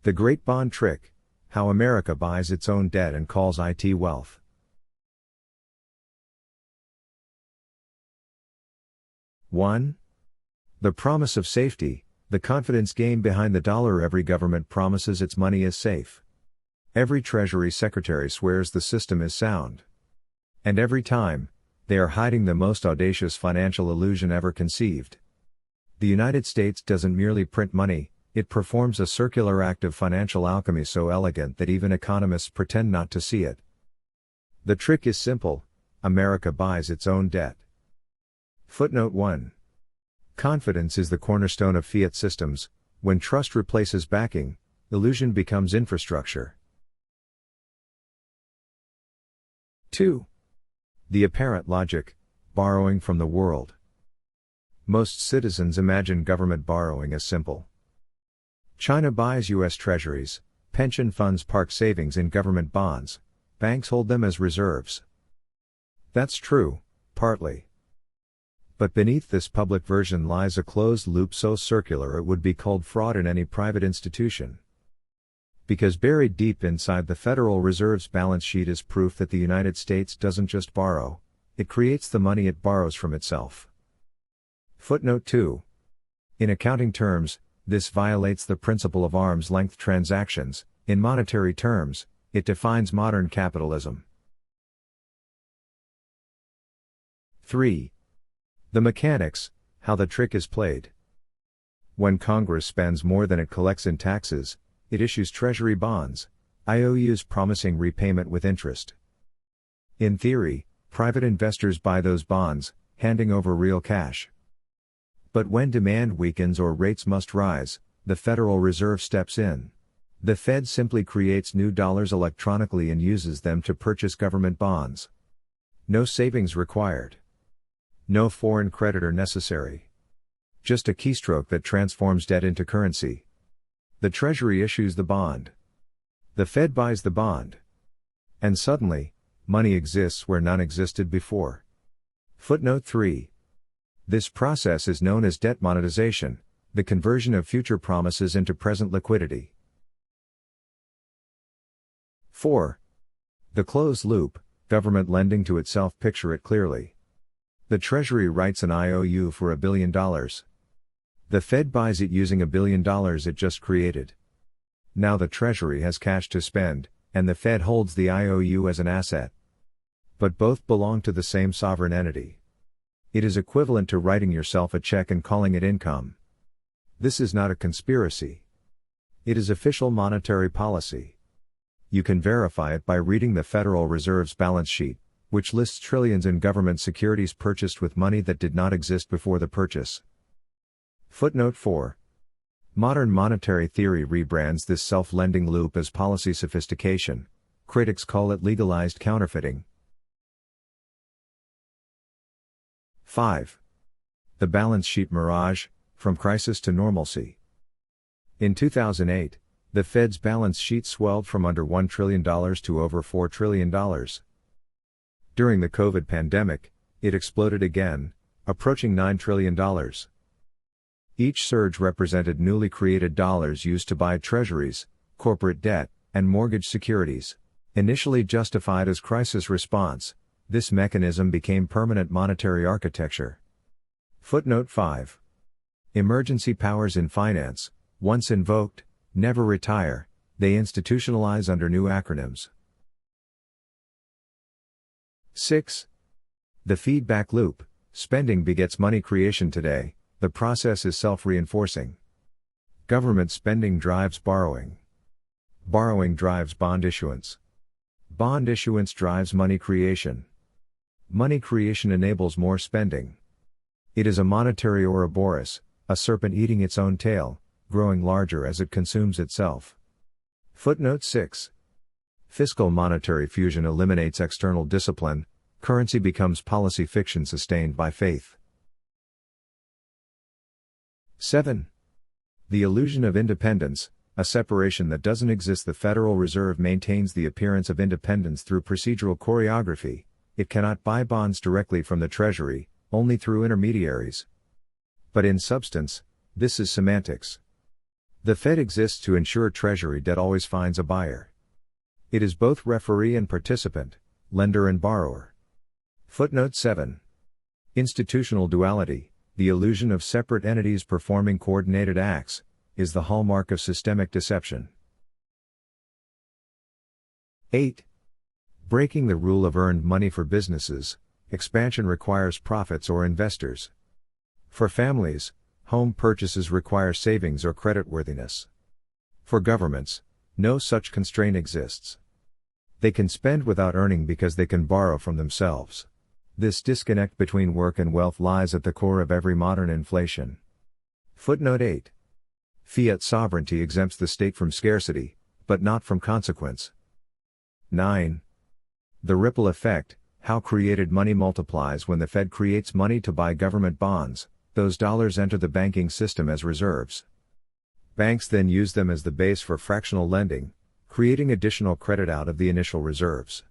The Great Bond Trick: How America Buys Its Own Debt and Calls IT Wealth. 1. The promise of safety, the confidence game behind the dollar. Every government promises its money is safe. Every Treasury Secretary swears the system is sound. And every time, they are hiding the most audacious financial illusion ever conceived. The United States doesn't merely print money, it performs a circular act of financial alchemy so elegant that even economists pretend not to see it. The trick is simple: America buys its own debt. Footnote 1. Confidence is the cornerstone of fiat systems. When trust replaces backing, illusion becomes infrastructure. 2. The apparent logic: borrowing from the world. Most citizens imagine government borrowing as simple. China buys U.S. treasuries, pension funds park savings in government bonds, banks hold them as reserves. That's true, partly. But beneath this public version lies a closed loop so circular it would be called fraud in any private institution. Because buried deep inside the Federal Reserve's balance sheet is proof that the United States doesn't just borrow, it creates the money it borrows from itself. Footnote 2. In accounting terms, this violates the principle of arm's length transactions. In monetary terms, it defines modern capitalism. 3. The mechanics: how the trick is played. When Congress spends more than it collects in taxes, it issues Treasury bonds, IOUs promising repayment with interest. In theory, private investors buy those bonds, handing over real cash. But when demand weakens or rates must rise, the Federal Reserve steps in. The Fed simply creates new dollars electronically and uses them to purchase government bonds. No savings required. No foreign creditor necessary. Just a keystroke that transforms debt into currency. The Treasury issues the bond. The Fed buys the bond. And suddenly, money exists where none existed before. Footnote 3. This process is known as debt monetization, the conversion of future promises into present liquidity. 4. The closed loop: government lending to itself. Picture it clearly. The Treasury writes an IOU for $1 billion. The Fed buys it using $1 billion it just created. Now the Treasury has cash to spend, and the Fed holds the IOU as an asset. But both belong to the same sovereign entity. It is equivalent to writing yourself a check and calling it income. This is not a conspiracy. It is official monetary policy. You can verify it by reading the Federal Reserve's balance sheet, which lists trillions in government securities purchased with money that did not exist before the purchase. Footnote 4. Modern monetary theory rebrands this self-lending loop as policy sophistication. Critics call it legalized counterfeiting. 5. The balance sheet mirage: from crisis to normalcy. In 2008, the Fed's balance sheet swelled from under $1 trillion to over $4 trillion. During the COVID pandemic, it exploded again, approaching $9 trillion. Each surge represented newly created dollars used to buy treasuries, corporate debt, and mortgage securities. Initially justified as crisis response, this mechanism became permanent monetary architecture. Footnote 5. Emergency powers in finance: once invoked, never retire, they institutionalize under new acronyms. 6. The feedback loop: spending begets money creation. Today, the process is self-reinforcing. Government spending drives borrowing. Borrowing drives bond issuance. Bond issuance drives money creation. Money creation enables more spending. It is a monetary Ouroboros, a serpent eating its own tail, growing larger as it consumes itself. Footnote 6. Fiscal monetary fusion eliminates external discipline, currency becomes policy fiction sustained by faith. 7. The illusion of independence, a separation that doesn't exist. The Federal Reserve maintains the appearance of independence through procedural choreography. It cannot buy bonds directly from the Treasury, only through intermediaries. But in substance, this is semantics. The Fed exists to ensure Treasury debt always finds a buyer. It is both referee and participant, lender and borrower. Footnote 7. Institutional duality, the illusion of separate entities performing coordinated acts, is the hallmark of systemic deception. 8. Breaking the rule of earned money for businesses, expansion requires profits or investors. For families, home purchases require savings or creditworthiness. For governments, no such constraint exists. They can spend without earning because they can borrow from themselves. This disconnect between work and wealth lies at the core of every modern inflation. Footnote 8. Fiat sovereignty exempts the state from scarcity, but not from consequence. 9. The ripple effect, how created money multiplies when the Fed creates money to buy government bonds. Those dollars enter the banking system as reserves. Banks then use them as the base for fractional lending, creating additional credit out of the initial reserves.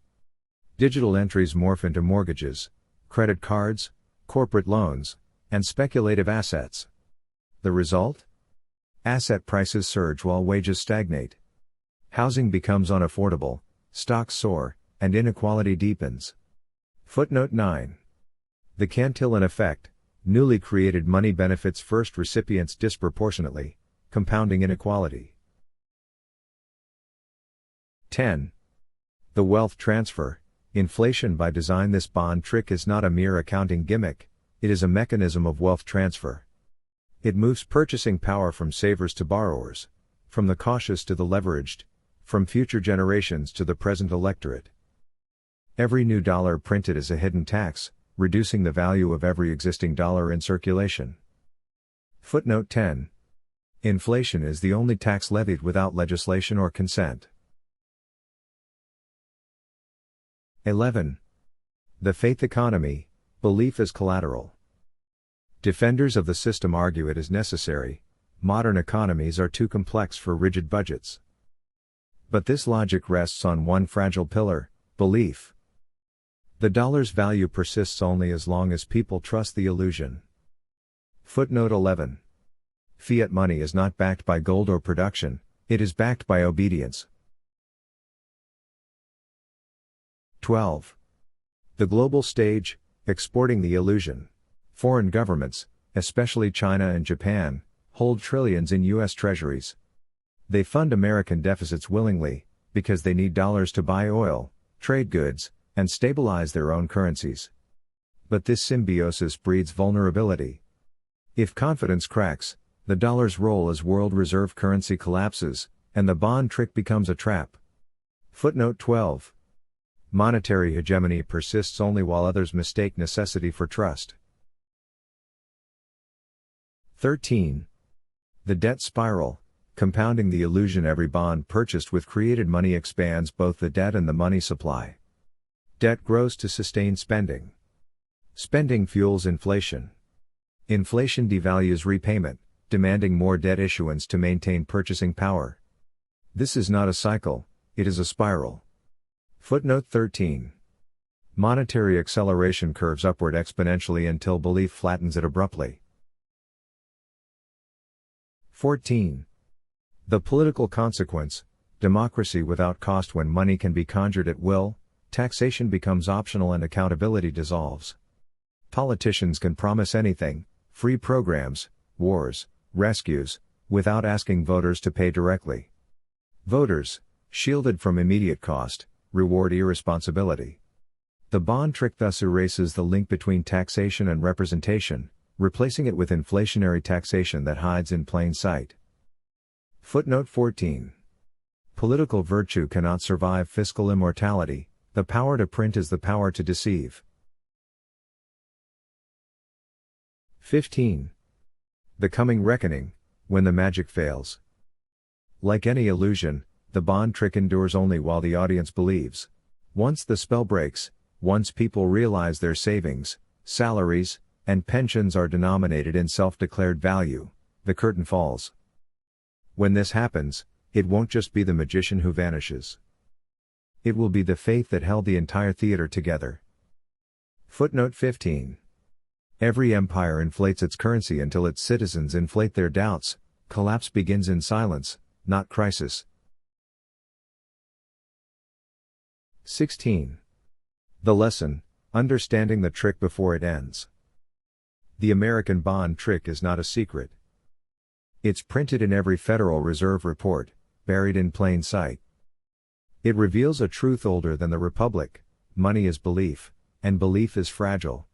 Digital entries morph into mortgages, credit cards, corporate loans, and speculative assets. The result? Asset prices surge while wages stagnate. Housing becomes unaffordable, stocks soar, and inequality deepens. Footnote 9. The Cantillon effect. Newly created money benefits first recipients disproportionately, compounding inequality. 10. The wealth transfer, inflation by design. This bond trick is not a mere accounting gimmick, it is a mechanism of wealth transfer. It moves purchasing power from savers to borrowers, from the cautious to the leveraged, from future generations to the present electorate. Every new dollar printed is a hidden tax, reducing the value of every existing dollar in circulation. Footnote 10. Inflation is the only tax levied without legislation or consent. 11. The faith economy, belief as collateral. Defenders of the system argue it is necessary. Modern economies are too complex for rigid budgets. But this logic rests on one fragile pillar, belief. The dollar's value persists only as long as people trust the illusion. Footnote 11. Fiat money is not backed by gold or production, it is backed by obedience. 12. The global stage, exporting the illusion. Foreign governments, especially China and Japan, hold trillions in U.S. treasuries. They fund American deficits willingly, because they need dollars to buy oil, trade goods, and stabilize their own currencies. But this symbiosis breeds vulnerability. If confidence cracks, the dollar's role as world reserve currency collapses, and the bond trick becomes a trap. Footnote 12. Monetary hegemony persists only while others mistake necessity for trust. 13. The debt spiral, compounding the illusion. Every bond purchased with created money expands both the debt and the money supply. Debt grows to sustain spending. Spending fuels inflation. Inflation devalues repayment, demanding more debt issuance to maintain purchasing power. This is not a cycle, it is a spiral. Footnote 13. Monetary acceleration curves upward exponentially until belief flattens it abruptly. 14. The political consequence, democracy without cost. When money can be conjured at will, taxation becomes optional and accountability dissolves. Politicians can promise anything, free programs, wars, rescues, without asking voters to pay directly. Voters, shielded from immediate cost, reward irresponsibility. The bond trick thus erases the link between taxation and representation, replacing it with inflationary taxation that hides in plain sight. Footnote 14. Political virtue cannot survive fiscal immortality. The power to print is the power to deceive. 15. The coming reckoning, when the magic fails. Like any illusion, the bond trick endures only while the audience believes. Once the spell breaks, once people realize their savings, salaries, and pensions are denominated in self-declared value, the curtain falls. When this happens, it won't just be the magician who vanishes. It will be the faith that held the entire theater together. Footnote 15. Every empire inflates its currency until its citizens inflate their doubts, Collapse begins in silence, not crisis. 16. The lesson, understanding the trick before it ends. The American bond trick is not a secret. It's printed in every Federal Reserve report, buried in plain sight. It reveals a truth older than the Republic: money is belief, and belief is fragile.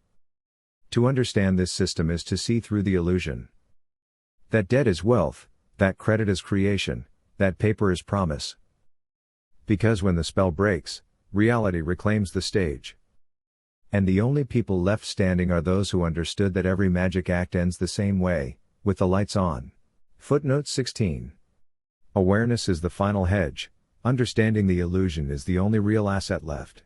To understand this system is to see through the illusion. That debt is wealth, that credit is creation, that paper is promise. Because when the spell breaks, reality reclaims the stage. And the only people left standing are those who understood that every magic act ends the same way, with the lights on. Footnote 16. Awareness is the final hedge, understanding the illusion is the only real asset left.